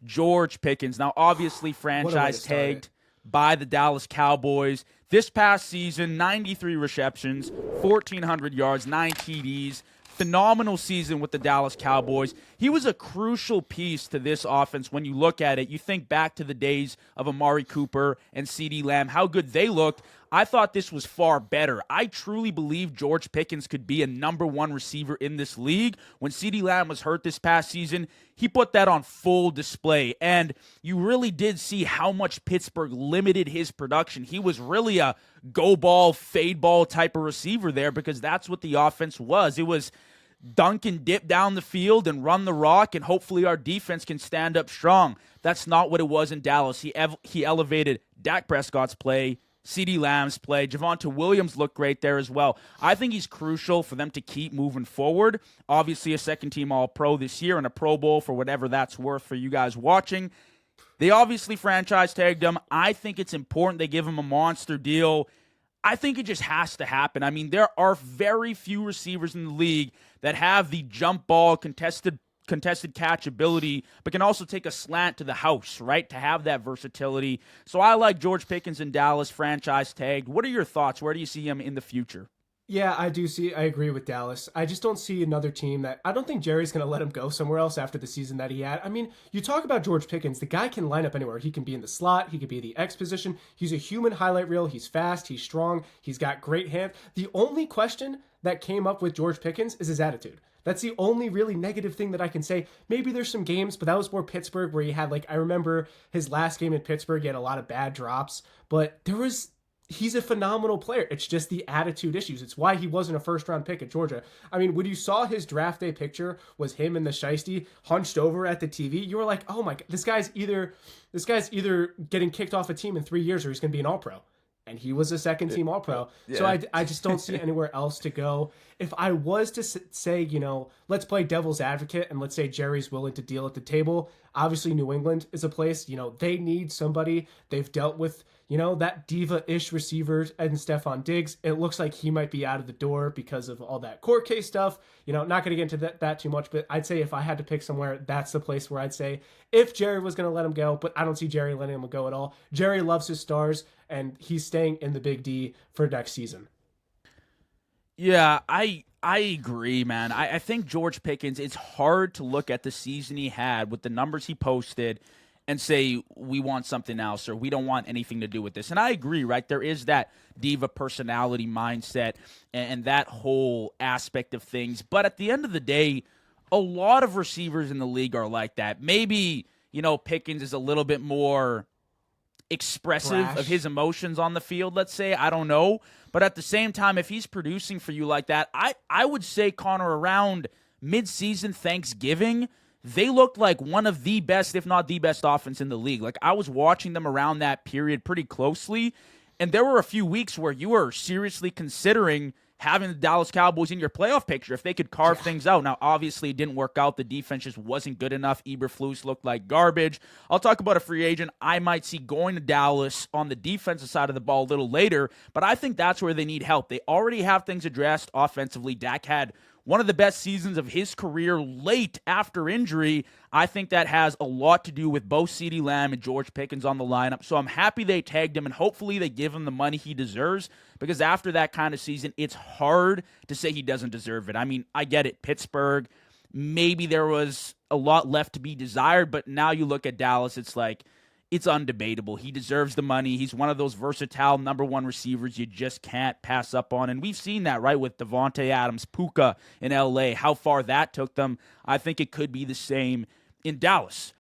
George Pickens. Now, obviously, franchise tagged by the Dallas Cowboys. This past season, 93 receptions, 1,400 yards, 9 TDs. Phenomenal season with the Dallas Cowboys. He was a crucial piece to this offense when you look at it. You think back to the days of Amari Cooper and CeeDee Lamb, how good they looked. I thought this was far better. I truly believe George Pickens could be a number one receiver in this league. When CeeDee Lamb was hurt this past season, he put that on full display. And you really did see how much Pittsburgh limited his production. He was really a go ball, fade ball type of receiver there because that's what the offense was. It was dunk and dip down the field and run the rock, and hopefully our defense can stand up strong. That's not what it was in Dallas. He elevated Dak Prescott's play, CeeDee Lamb's play. Javonte Williams looked great there as well. I think he's crucial for them to keep moving forward. Obviously a second-team All-Pro this year and a Pro Bowl for whatever that's worth for you guys watching. They obviously franchise tagged him. I think it's important they give him a monster deal. I think it just has to happen. I mean, there are very few receivers in the league that have the jump ball, contested catch ability, but can also take a slant to the house, right, to have that versatility. So I like George Pickens in Dallas, franchise tagged. What are your thoughts? Where do you see him in the future? Yeah, I agree with Dallas. I just don't see another team I don't think Jerry's going to let him go somewhere else after the season that he had. I mean, you talk about George Pickens, the guy can line up anywhere. He can be in the slot, he could be the X position. He's a human highlight reel. He's fast, he's strong, he's got great hands. The only question that came up with George Pickens is his attitude. That's the only really negative thing that I can say. Maybe there's some games, but that was more Pittsburgh where he had, I remember his last game in Pittsburgh, he had a lot of bad drops, but he's a phenomenal player. It's just the attitude issues. It's why he wasn't a first-round pick at Georgia. I mean, when you saw his draft day picture was him and the Shiesty hunched over at the TV, you were like, oh my God, this guy's either getting kicked off a team in 3 years or he's going to be an All-Pro. And he was a second-team All-Pro. Yeah. So I just don't see anywhere else to go. If I was to say, let's play devil's advocate and let's say Jerry's willing to deal at the table, obviously New England is a place, they need somebody. They've dealt with, that diva-ish receivers and Stephon Diggs. It looks like he might be out of the door because of all that court case stuff. Not going to get into that too much, but I'd say if I had to pick somewhere, that's the place where I'd say if Jerry was going to let him go, but I don't see Jerry letting him go at all. Jerry loves his stars, and he's staying in the Big D for next season. Yeah, I agree, man. I think George Pickens, it's hard to look at the season he had with the numbers he posted and say, we want something else or we don't want anything to do with this. And I agree, right? There is that diva personality mindset and that whole aspect of things. But at the end of the day, a lot of receivers in the league are like that. Maybe, Pickens is a little bit more expressive of his emotions on the field, let's say. I don't know. But at the same time, if he's producing for you like that, I would say, Connor, around midseason Thanksgiving, they looked like one of the best, if not the best offense in the league. I was watching them around that period pretty closely, and there were a few weeks where you were seriously considering having the Dallas Cowboys in your playoff picture if they could carve things out. Now, obviously, it didn't work out. The defense just wasn't good enough. Eberflus looked like garbage. I'll talk about a free agent I might see going to Dallas on the defensive side of the ball a little later, but I think that's where they need help. They already have things addressed offensively. Dak had one of the best seasons of his career late after injury. I think that has a lot to do with both CeeDee Lamb and George Pickens on the lineup. So I'm happy they tagged him, and hopefully they give him the money he deserves, because after that kind of season, it's hard to say he doesn't deserve it. I mean, I get it. Pittsburgh, maybe there was a lot left to be desired, but now you look at Dallas, it's like, it's undebatable. He deserves the money. He's one of those versatile number one receivers you just can't pass up on. And we've seen that, right, with Devontae Adams, Puka in LA, how far that took them. I think it could be the same in Dallas.